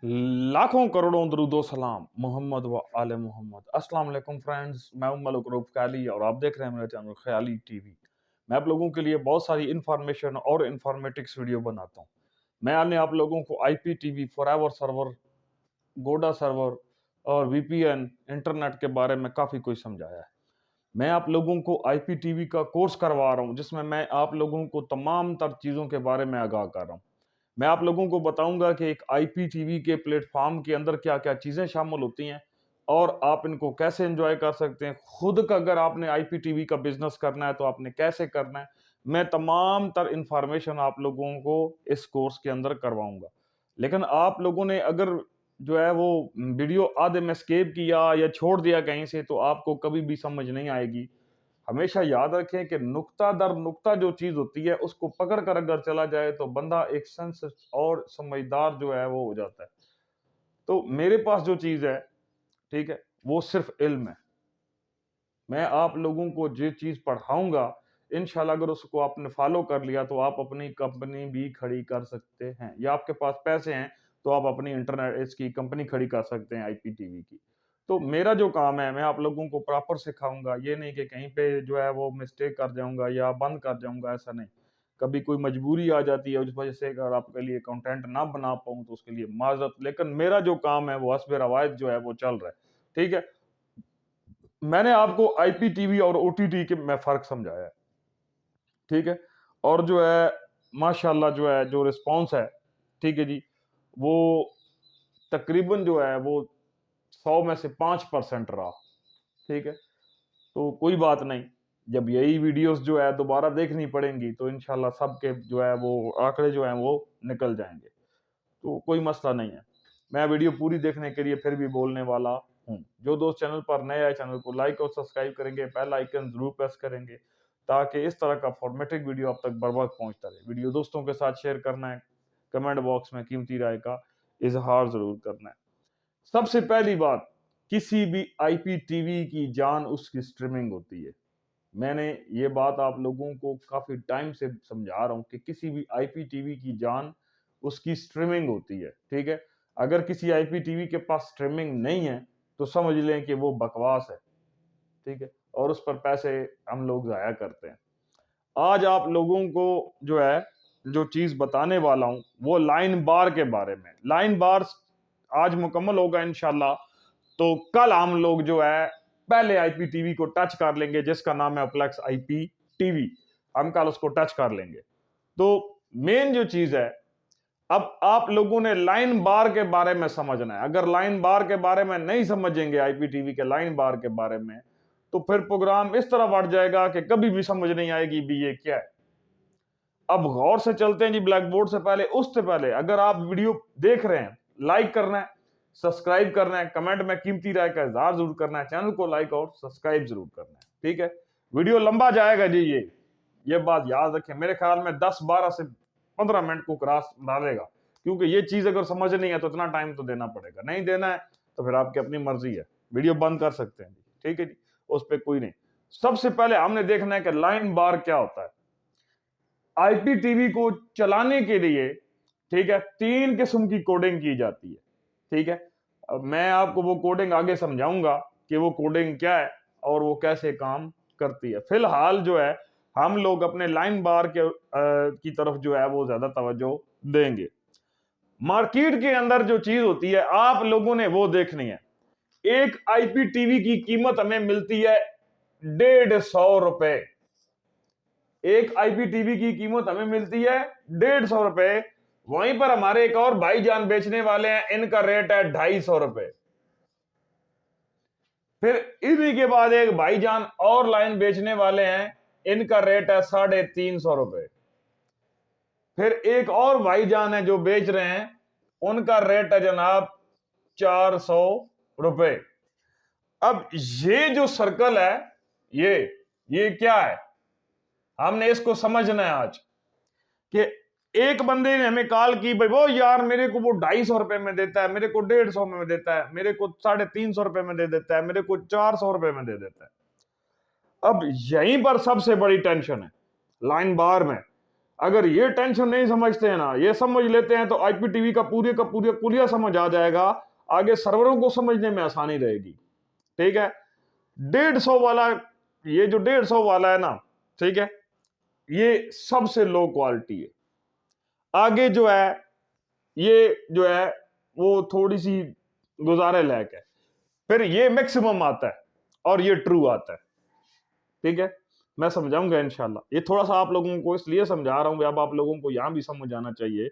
लाखों करोड़ों दरूदो सलाम मोहम्मद व आले मोहम्मद। अस्सलाम वालेकुम फ्रेंड्स, मैं हूं मलिक रूफ ख्याली और आप देख रहे हैं मेरा चैनल ख्याली टीवी। मैं आप लोगों के लिए बहुत सारी इंफॉर्मेशन और इंफॉर्मेटिक्स वीडियो बनाता हूं। मैंने आप लोगों को आईपीटीवी फॉरएवर सर्वर, गोडा सर्वर और वीपीएन इंटरनेट के बारे में काफ़ी कुछ समझाया है। मैं आप लोगों को आईपीटीवी का कोर्स करवा रहा हूं, जिसमें मैं आप लोगों को तमाम तर चीज़ों के बारे में आगाह कर रहा हूं। मैं आप लोगों को बताऊंगा कि एक आईपीटीवी के प्लेटफॉर्म के अंदर क्या क्या चीज़ें शामिल होती हैं और आप इनको कैसे एंजॉय कर सकते हैं। खुद का अगर आपने आईपीटीवी का बिजनेस करना है तो आपने कैसे करना है, मैं तमाम तर इंफॉर्मेशन आप लोगों को इस कोर्स के अंदर करवाऊंगा। लेकिन आप लोगों ने अगर जो है वो वीडियो आधे में स्किप किया या छोड़ दिया कहीं से, तो आपको कभी भी समझ नहीं आएगी। हमेशा याद रखें कि नुक्ता दर नुक्ता जो चीज होती है उसको पकड़ कर अगर चला जाए तो बंदा एक सेंस और समझदार जो है वो हो जाता है। तो मेरे पास जो चीज है, ठीक है, वो सिर्फ इल्म है। मैं आप लोगों को जो चीज पढ़ाऊंगा, इंशाल्लाह अगर उसको आपने फॉलो कर लिया तो आप अपनी कंपनी भी खड़ी कर सकते हैं, या आपके पास पैसे हैं तो आप अपनी इंटरनेट इसकी कंपनी खड़ी कर सकते हैं आईपीटीवी की। तो मेरा जो काम है, मैं आप लोगों को प्रॉपर सिखाऊंगा। ये नहीं कि कहीं पे जो है वो मिस्टेक कर जाऊंगा या बंद कर जाऊंगा, ऐसा नहीं। कभी कोई मजबूरी आ जाती है, उस वजह से अगर आपके लिए कंटेंट ना बना पाऊं तो उसके लिए माजरत, लेकिन मेरा जो काम है वो हस्ब रवायत जो है वो चल रहा है। ठीक है, मैंने आपको आईपीटीवी और ओटीटी के में फर्क समझाया है। ठीक है, और जो है माशाल्लाह जो है जो रिस्पॉन्स है, ठीक है जी, वो तकरीबन जो है वो 100 में से 5% रहा। ठीक है, तो कोई बात नहीं, जब यही वीडियोस जो है दोबारा देखनी पड़ेंगी तो इंशाल्लाह सबके जो है वो आंकड़े जो हैं वो निकल जाएंगे। तो कोई मसला नहीं है। मैं वीडियो पूरी देखने के लिए फिर भी बोलने वाला हूँ। जो दोस्त चैनल पर नए आए, चैनल को लाइक और सब्सक्राइब करेंगे, बेल आइकन जरूर प्रेस करेंगे, ताकि इस तरह का फॉर्मेटिक वीडियो आप तक बर वक्त पहुंचता रहे। वीडियो दोस्तों के साथ शेयर करना है, कमेंट बॉक्स में कीमती राय का इजहार जरूर करना है। सबसे पहली बात, किसी भी आईपीटीवी की जान उसकी स्ट्रीमिंग होती है। मैंने ये बात आप लोगों को काफी टाइम से समझा रहा हूं कि किसी भी आईपीटीवी की जान उसकी स्ट्रीमिंग होती है। ठीक है, अगर किसी आईपीटीवी के पास स्ट्रीमिंग नहीं है तो समझ लें कि वो बकवास है। ठीक है, और उस पर पैसे हम लोग जाया करते हैं। आज आप लोगों को जो है जो चीज बताने वाला हूं वो लाइन बार के बारे में। लाइन बार आज मुकम्मल होगा इंशाल्लाह, तो कल हम लोग जो है पहले आईपीटीवी को टच कर लेंगे, जिसका नाम है अप्लेक्स आईपीटीवी। हम कल उसको टच कर लेंगे। तो मेन जो चीज है, अब आप लोगों ने लाइन बार के बारे में समझना है। अगर लाइन बार के बारे में नहीं समझेंगे, आईपीटीवी के लाइन बार के बारे में, तो फिर प्रोग्राम इस तरह बढ़ जाएगा कि कभी भी समझ नहीं आएगी भी ये क्या है। अब गौर से चलते हैं जी ब्लैक बोर्ड से पहले। उससे पहले अगर आप वीडियो देख रहे हैं, लाइक करना है, सब्सक्राइब करना है, कमेंट में कीमती राय का इजहार जरूर करना है, चैनल को लाइक और सब्सक्राइब जरूर करना है। ठीक है, वीडियो लंबा जाएगा जी, ये बात याद रखें। मेरे ख्याल में 10-12 से 15 मिनट को क्रॉस डालेगा, क्योंकि ये चीज अगर समझ नहीं है तो इतना टाइम तो देना पड़ेगा। नहीं देना है तो फिर आपकी अपनी मर्जी है, वीडियो बंद कर सकते हैं। ठीक है जी, उस पर कोई नहीं। सबसे पहले हमने देखना है कि लाइन बार क्या होता है। आईपीटीवी को चलाने के लिए, ठीक है, 3 किस्म की कोडिंग की जाती है। ठीक है, अब मैं आपको वो कोडिंग आगे समझाऊंगा कि वो कोडिंग क्या है और वो कैसे काम करती है। फिलहाल जो है हम लोग अपने लाइन बार की तरफ जो है वो ज्यादा तवज्जो देंगे। मार्केट के अंदर जो चीज होती है आप लोगों ने वो देखनी है। एक आईपीटीवी की कीमत हमें मिलती है 150 रुपए। एक आईपीटीवी की कीमत हमें मिलती है 150 रुपए। वहीं पर हमारे एक और भाईजान बेचने वाले हैं, इनका रेट है 250 रुपए। फिर इन्हीं के बाद एक भाईजान और लाइन बेचने वाले हैं, इनका रेट है 350 रुपए। फिर एक और भाईजान है जो बेच रहे हैं, उनका रेट है जनाब 400 रुपए। अब ये जो सर्कल है, ये क्या है, हमने इसको समझना है आज। कि एक बंदे ने हमें कॉल की, भाई वो यार मेरे को वो 250 रुपए में देता है, मेरे को 150 में देता है, मेरे को 350 रुपए में दे देता है, मेरे को 400 रुपए में दे देता है। अब यहीं पर सबसे बड़ी टेंशन है लाइन बार में। अगर ये टेंशन नहीं समझते हैं ना, ये समझ लेते हैं तो आईपीटीवी का पूरे कुलिया समझ आ जाएगा, आगे सर्वरों को समझने में आसानी रहेगी। ठीक है, 150 वाला, ये जो 150 वाला है ना, ठीक है, ये सबसे लो क्वालिटी है। आगे जो है ये जो है वो थोड़ी सी गुजारे लायक है, फिर ये मैक्सिमम आता है और ये ट्रू आता है। ठीक है, मैं समझाऊंगा इंशाल्लाह। ये थोड़ा सा आप लोगों को इसलिए समझा रहा हूं, अब आप लोगों को यहां भी समझ आना चाहिए।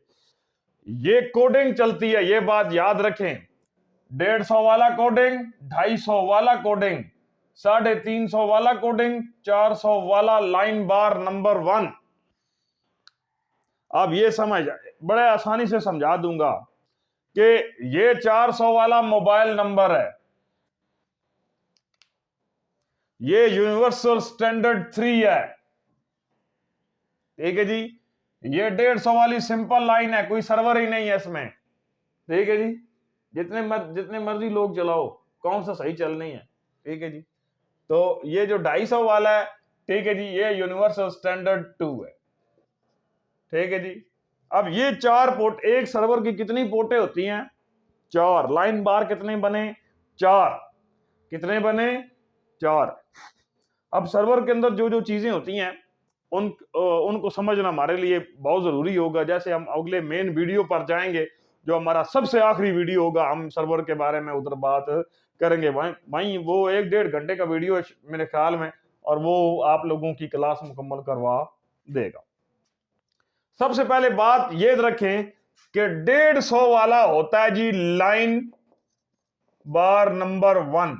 ये कोडिंग चलती है, ये बात याद रखें। 150 वाला कोडिंग, 250 वाला कोडिंग, 350 वाला कोडिंग, 400 वाला लाइन बार नंबर 1। अब ये समझ बड़े आसानी से समझा दूंगा कि ये 400 वाला मोबाइल नंबर है, ये यूनिवर्सल स्टैंडर्ड 3 है। ठीक है जी, ये 150 वाली सिंपल लाइन है, कोई सर्वर ही नहीं है इसमें। ठीक है जी, जितने मर्जी लोग चलाओ, कौन सा सही चल नहीं है। ठीक है जी, तो ये जो 250 वाला है, ठीक है जी, ये यूनिवर्सल स्टैंडर्ड 2 है। ठीक है जी, अब ये 4 पोर्ट, एक सर्वर की कितनी पोर्टें होती हैं? 4। लाइन बार कितने बने? 4। कितने बने? 4। अब सर्वर के अंदर जो जो चीजें होती हैं उनको समझना हमारे लिए बहुत जरूरी होगा। जैसे हम अगले मेन वीडियो पर जाएंगे, जो हमारा सबसे आखिरी वीडियो होगा, हम सर्वर के बारे में उधर बात करेंगे। वहीं वो 1-1.5 घंटे का वीडियो है मेरे ख्याल में, और वो आप लोगों की क्लास मुकम्मल करवा देगा। सबसे पहले बात ये रखें कि 150 वाला होता है जी लाइन बार नंबर 1,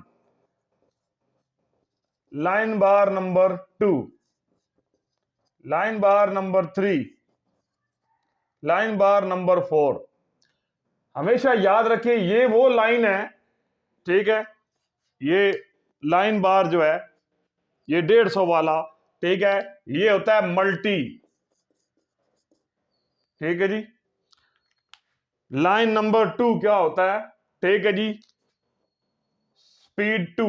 लाइन बार नंबर 2, लाइन बार नंबर 3, लाइन बार नंबर 4। हमेशा याद रखिए ये वो लाइन है, ठीक है, ये लाइन बार जो है ये 150 वाला, ठीक है, ये होता है मल्टी। ठीक है जी, लाइन नंबर 2 क्या होता है? ठीक है जी, स्पीड 2।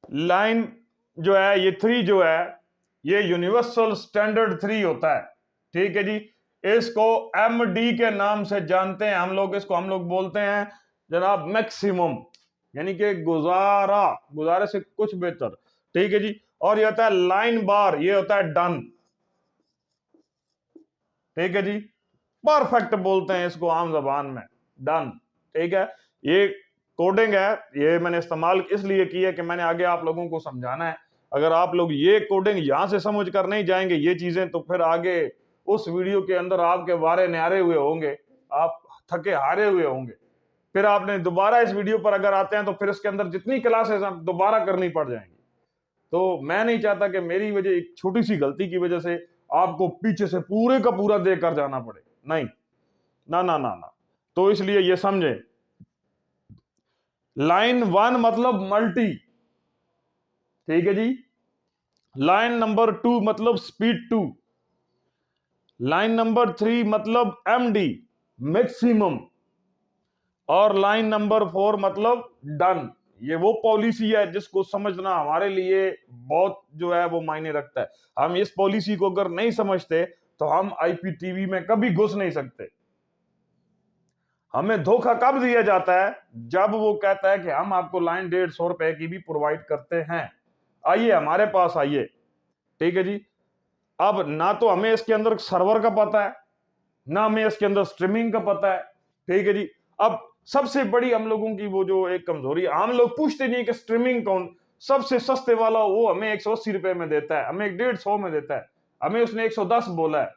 लाइन जो है ये 3 जो है ये यूनिवर्सल स्टैंडर्ड 3 होता है। ठीक है जी, इसको एमडी के नाम से जानते हैं हम लोग। इसको हम लोग बोलते हैं जनाब मैक्सिमम, यानी कि गुजारे से कुछ बेहतर। ठीक है जी, और ये होता है लाइन बार, ये होता है डन। ठीक है जी, परफेक्ट बोलते हैं इसको आम जबान में, डन। ठीक है, ये कोडिंग है, ये मैंने इस्तेमाल इसलिए की है कि मैंने आगे आप लोगों को समझाना है। अगर आप लोग ये कोडिंग यहां से समझ कर नहीं जाएंगे ये चीजें, तो फिर आगे उस वीडियो के अंदर आपके वारे न्यारे हुए होंगे, आप थके हारे हुए होंगे। फिर आपने दोबारा इस वीडियो पर अगर आते हैं तो फिर इसके अंदर जितनी क्लासेस हैं दोबारा करनी पड़ जाएंगी। तो मैं नहीं चाहता कि मेरी वजह, एक छोटी सी गलती की वजह से आपको पीछे से पूरे का पूरा देकर जाना पड़े। नहीं, ना ना ना ना। तो इसलिए ये समझे, लाइन 1 मतलब मल्टी। ठीक है जी, लाइन नंबर 2 मतलब स्पीड 2, लाइन नंबर 3 मतलब एमडी मैक्सिमम, और लाइन नंबर 4 मतलब डन। ये वो पॉलिसी है जिसको समझना हमारे लिए बहुत जो है वो मायने रखता है। हम इस पॉलिसी को अगर नहीं समझते तो हम आईपीटीवी में कभी घुस नहीं सकते। हमें धोखा कब दिया जाता है? जब वो कहता है कि हम आपको लाइन 150 रुपए की भी प्रोवाइड करते हैं, आइए हमारे पास आइए। ठीक है जी, अब ना तो हमें इसके अंदर सर्वर का पता है, ना हमें इसके अंदर स्ट्रीमिंग का पता है। ठीक है जी, अब सबसे बड़ी हम लोगों की वो जो एक कमजोरी है, हम लोग पूछते नहीं कि स्ट्रीमिंग कौन सबसे सस्ते वाला, वो हमें 180 रुपए में देता है, हमें 150 में देता है, हमें उसने 110 बोला है।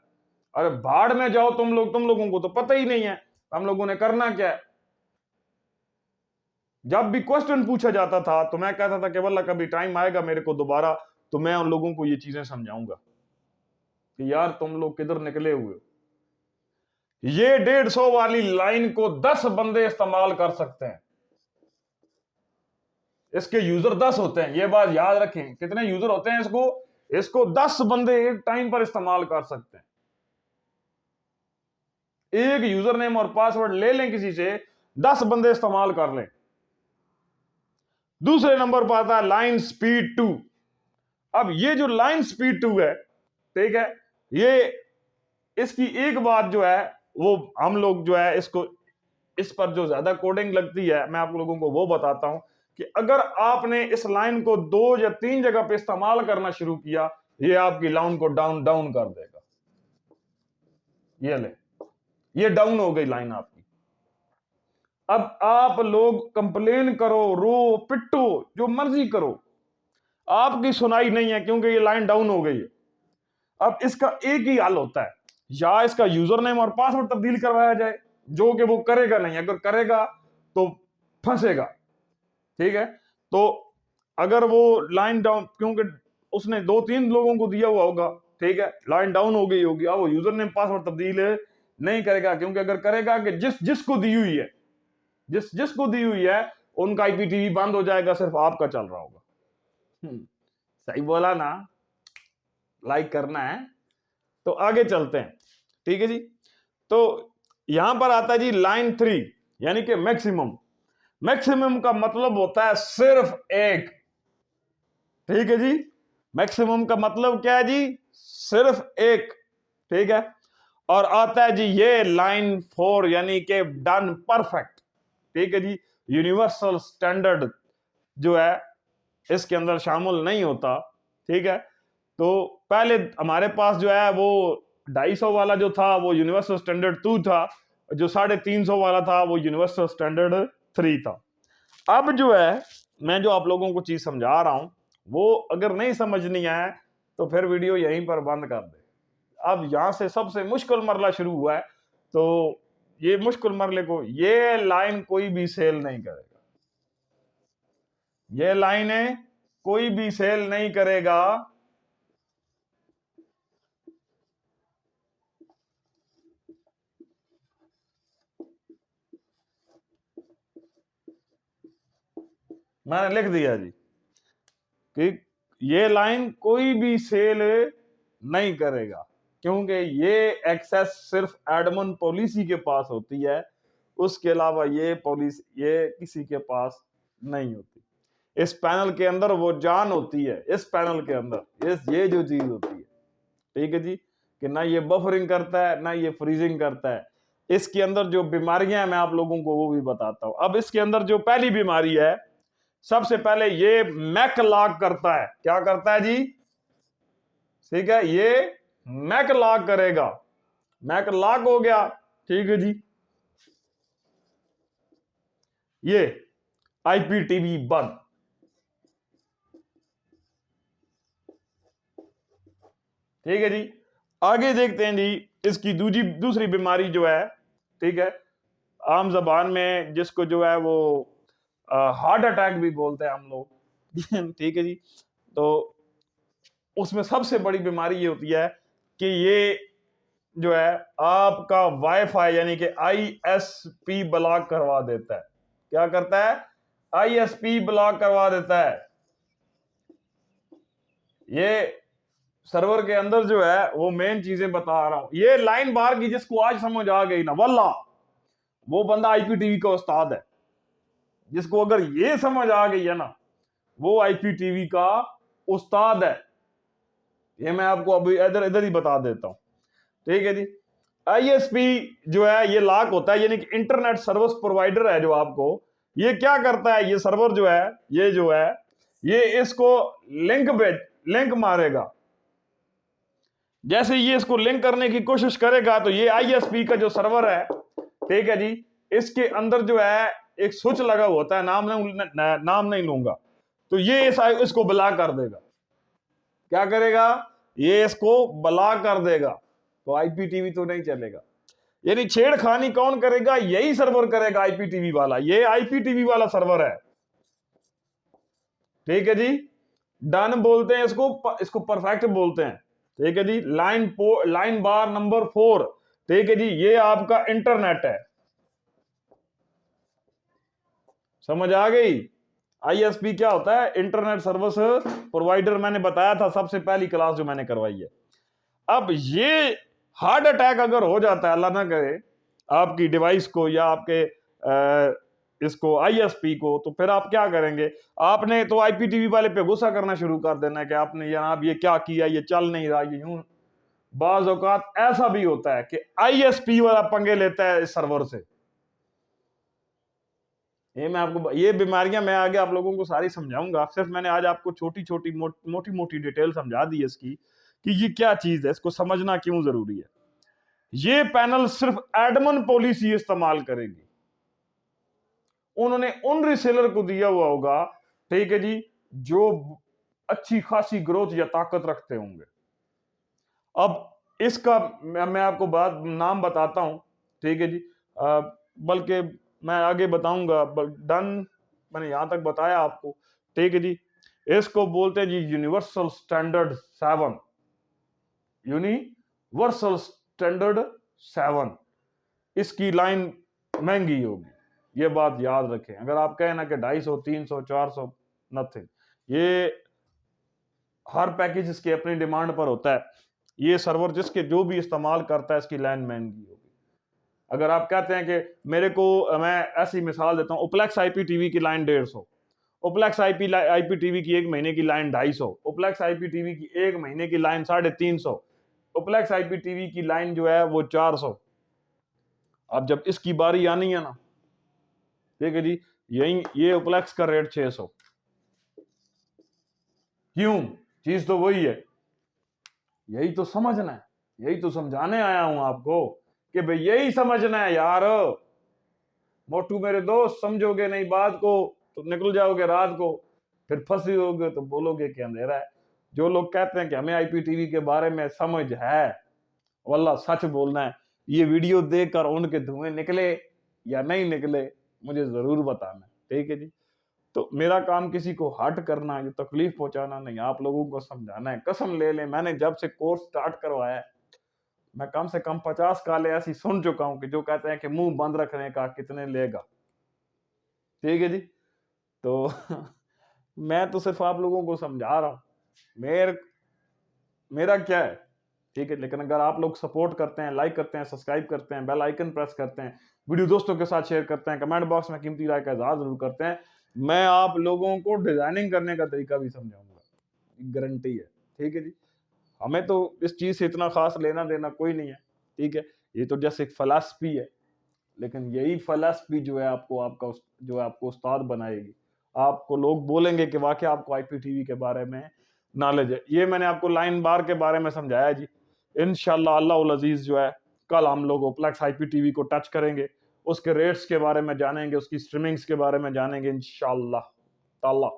अरे भाड़ में जाओ तुम लोगों को तो पता ही नहीं है हम लोगों ने करना क्या है। जब भी क्वेश्चन पूछा जाता था तो मैं कहता था कि वल्ला कभी टाइम आएगा मेरे को दोबारा, तो मैं उन लोगों को ये चीजें समझाऊंगा कि यार तुम लोग किधर निकले हुए हो। ये 150 वाली लाइन को 10 बंदे इस्तेमाल कर सकते हैं। इसके यूजर 10 होते हैं, ये बात याद रखें। कितने यूजर होते हैं इसको? इसको 10 बंदे एक टाइम पर इस्तेमाल कर सकते हैं। एक यूजर नेम और पासवर्ड ले लें किसी से, 10 बंदे इस्तेमाल कर लें। दूसरे नंबर पर आता है लाइन स्पीड 2। अब ये जो लाइन स्पीड 2 है, ठीक है, ये इसकी एक बात जो है वो हम लोग जो है इसको इस पर जो ज्यादा कोडिंग लगती है मैं आप लोगों को वो बताता हूं कि अगर आपने इस लाइन को 2 या 3 जगह पे इस्तेमाल करना शुरू किया, ये आपकी लाइन को डाउन डाउन कर देगा। ये ले, ये डाउन हो गई लाइन आपकी। अब आप लोग कंप्लेन करो, रो, पिट्टो, जो मर्जी करो, आपकी सुनाई नहीं है क्योंकि ये लाइन डाउन हो गई है। अब इसका एक ही हल होता है, या इसका यूजर नेम और पासवर्ड तब्दील करवाया जाए, जो कि वो करेगा नहीं, अगर करेगा तो फंसेगा। ठीक है, तो अगर वो लाइन डाउन, क्योंकि उसने 2-3 लोगों को दिया हुआ होगा, ठीक है, लाइन डाउन हो गई होगी, अब वो यूजर नेम पासवर्ड तब्दील नहीं करेगा, क्योंकि अगर करेगा कि जिसको दी हुई है, जिसको दी हुई है उनका आईपीटीवी बंद हो जाएगा, सिर्फ आपका चल रहा होगा। सही बोला ना? लाइक करना है। तो आगे चलते हैं, ठीक है जी। तो यहां पर आता है जी लाइन 3, यानी कि मैक्सिमम। मैक्सिमम का मतलब होता है सिर्फ एक, ठीक है जी। मैक्सिमम का मतलब क्या है जी? सिर्फ एक, ठीक है। और आता है जी ये लाइन 4, यानी कि डन परफेक्ट, ठीक है जी। यूनिवर्सल स्टैंडर्ड जो है इसके अंदर शामिल नहीं होता, ठीक है। तो पहले हमारे पास जो है वो 250 वाला जो था वो यूनिवर्सल स्टैंडर्ड 2 था, जो 350 वाला था वो यूनिवर्सल स्टैंडर्ड 3 था। अब जो है मैं जो आप लोगों को चीज समझा रहा हूं, वो अगर नहीं समझनी है तो फिर वीडियो यहीं पर बंद कर दे। अब यहां से सबसे मुश्किल मरला शुरू हुआ है, तो ये मुश्किल मरले को, ये लाइन कोई भी सेल नहीं करेगा, ये लाइनें कोई भी सेल नहीं करेगा। मैंने लिख दिया जी कि ये लाइन कोई भी सेल नहीं करेगा, क्योंकि ये एक्सेस सिर्फ एडमिन पॉलिसी के पास होती है, उसके अलावा ये पॉलिसी ये किसी के पास नहीं होती। इस पैनल के अंदर वो जान होती है, इस पैनल के अंदर ये जो चीज होती है, ठीक है जी, कि ना ये बफरिंग करता है ना ये फ्रीजिंग करता है। इसके अंदर जो बीमारियां हैं मैं आप लोगों को वो भी बताता हूं। अब इसके अंदर जो पहली बीमारी है, सबसे पहले ये मैक लॉक करता है। क्या करता है जी? ठीक है, ये मैक लॉक करेगा। मैक लॉक हो गया, ठीक है जी। ये आईपीटीवी बंद। ठीक है जी, आगे देखते हैं जी इसकी दूसरी बीमारी जो है, ठीक है, आम जबान में जिसको जो है वो हार्ट अटैक भी बोलते हैं हम लोग। ठीक है जी। तो उसमें सबसे बड़ी बीमारी ये होती है कि ये जो है आपका वाईफाई यानी कि आईएसपी ब्लॉक करवा देता है। क्या करता है? आईएसपी ब्लॉक करवा देता है। ये सर्वर के अंदर जो है वो मेन चीजें बता रहा हूं। ये लाइन बार की जिसको आज समझ आ गई ना, वल्ला वो बंदा आईपीटीवी का उस्ताद है। जिसको अगर ये समझ आ गई है ना, वो आईपीटीवी का उस्ताद है। ये मैं आपको अभी इधर इधर ही बता देता हूं, ठीक है जी। आईएसपी जो है ये लॉक होता है, यानी कि इंटरनेट सर्विस प्रोवाइडर है जो आपको, ये क्या करता है, ये सर्वर जो है, ये जो है ये इसको लिंक मारेगा। जैसे ये इसको लिंक करने की कोशिश करेगा तो ये आईएसपी का जो सर्वर है, ठीक है जी, इसके अंदर जो है एक स्विच लगा होता है, नाम नहीं लूंगा, तो ये इसको ब्लॉक कर देगा। क्या करेगा? ये इसको ब्लॉक कर देगा, तो आईपीटीवी तो नहीं चलेगा। यानी छेड़खानी कौन करेगा? यही सर्वर करेगा, आईपीटीवी वाला। ये आईपीटीवी वाला सर्वर है, ठीक है जी। डन बोलते हैं इसको परफेक्ट बोलते हैं, ठीक है जी। लाइन बार नंबर 4, ठीक है जी, ये आपका इंटरनेट है। समझ आ गई? आईएसपी क्या होता है? Internet service provider. मैंने बताया था सबसे पहली क्लास जो मैंने करवाई है। अब ये हार्ट अटैक अगर हो जाता है, अल्लाह ना करे, आपकी डिवाइस को या आपके इसको आईएसपी को, तो फिर आप क्या करेंगे? आपने तो आईपीटीवी वाले पे गुस्सा करना शुरू कर देना है कि आपने जनाब ये क्या किया, ये चल नहीं रहा, ये यूं। बाज औकात ऐसा भी होता है कि आईएसपी वाला पंगे लेता है इस सर्वर से। ये मैं आपको, ये बीमारियां मैं आगे आप लोगों को सारी समझाऊंगा। सिर्फ मैंने आज आपको छोटी छोटी मोटी मोटी डिटेल समझा दी है इसकी कि ये क्या चीज है, इसको समझना क्यों जरूरी है। ये पैनल सिर्फ एडमन पॉलिसी इस्तेमाल करेगी। उन्होंने उन रिसेलर को दिया हुआ होगा, ठीक है जी, जो अच्छी खासी ग्रोथ या ताकत रखते होंगे। अब इसका मैं आपको बात नाम बताता हूं, ठीक है जी, बल्कि मैं आगे बताऊंगा। डन, मैंने यहां तक बताया आपको, ठीक है जी। इसको बोलते हैं जी यूनिवर्सल स्टैंडर्ड 7। Universal standard 7। इसकी लाइन महंगी होगी, ये बात याद रखें। अगर आप कहें ना कि 250, 300, 400, नथिंग। ये हर पैकेज इसकी अपनी डिमांड पर होता है। ये सर्वर जिसके जो भी इस्तेमाल करता है इसकी लाइन महंगी होगी। अगर आप कहते हैं कि मेरे को, मैं ऐसी मिसाल देता हूं, ओप्लेक्स आईपीटीवी की लाइन 150, ओप्लेक्स आईपीटीवी की 1 महीने की लाइन 250, ओप्लेक्स आईपीटीवी की 1 महीने की लाइन 350, ओप्लेक्स आईपीटीवी की लाइन जो है वो 400। अब जब इसकी बारी आनी है ना, ठीक है जी, यही ये ओप्लेक्स का रेट 600। क्यों? चीज तो वही है। यही तो समझना है, यही तो समझाने आया हूं आपको कि भाई यही समझना है यार। मोटू मेरे दोस्त, समझोगे नहीं बात को तो निकल जाओगे रात को, फिर फंसी होगे तो बोलोगे कि अंधेरा है। जो लोग कहते हैं कि हमें आईपीटीवी के बारे में समझ है, वल्लाह सच बोलना है, ये वीडियो देखकर उनके धुएं निकले या नहीं निकले मुझे जरूर बताना, ठीक है जी। तो मेरा काम किसी को हर्ट करना, ये तकलीफ पहुंचाना नहीं, आप लोगों को समझाना है। कसम ले लें, मैंने जब से कोर्स स्टार्ट करवाया है, मैं कम से कम 50 काले ऐसी सुन चुका हूं कि जो कहते हैं कि मुंह बंद रखने का कितने लेगा, ठीक है जी। तो मैं तो सिर्फ आप लोगों को समझा रहा हूं, मेरा क्या है, ठीक है। लेकिन अगर आप लोग सपोर्ट करते हैं, लाइक करते हैं, सब्सक्राइब करते हैं, बेल आइकन प्रेस करते हैं, वीडियो दोस्तों के साथ शेयर करते हैं, कमेंट बॉक्स में कीमती राय का इजहार जरूर करते हैं, मैं आप लोगों को डिजाइनिंग करने का तरीका भी समझाऊंगा, गारंटी है, ठीक है जी। हमें तो इस चीज से इतना खास लेना देना कोई नहीं है, ठीक है। ये तो जैसे एक फलसफी है, लेकिन यही फलसफी जो है आपको उस्ताद बनाएगी। आपको लोग बोलेंगे कि वाकई आपको आईपीटीवी के बारे में नॉलेज है। ये मैंने आपको लाइन बार के बारे में समझाया जी। इंशाल्लाह अल्लाह अजीज जो है, कल हम लोग ओप्लेक्स आईपीटीवी को टच करेंगे, उसके रेट्स के बारे में जानेंगे, उसकी स्ट्रीमिंग्स के बारे में जानेंगे इंशाल्लाह ताला।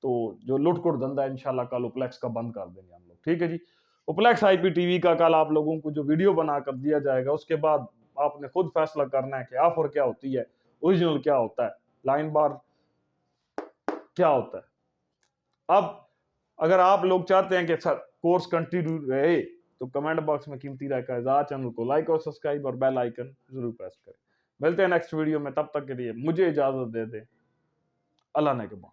तो जो लुटकुट धंधा है इंशाल्लाह कल ओप्लेक्स का बंद कर देंगे हम लोग, ठीक है जी। ओप्लेक्स आईपीटीवी का कल आप लोगों को जो वीडियो बनाकर दिया जाएगा, उसके बाद आपने खुद फैसला करना है कि ऑफर क्या होती है, ओरिजिनल क्या होता है, लाइन बार क्या होता है। अब अगर आप लोग चाहते हैं कि कोर्स कंटिन्यू रहे, तो कमेंट बॉक्स में कीमती राय का इजाज़त, चैनल को लाइक और सब्सक्राइब और बेल आइकन जरूर प्रेस करें। मिलते हैं नेक्स्ट वीडियो में, तब तक के लिए मुझे इजाजत दे दें। अल्लाह ने के बाद।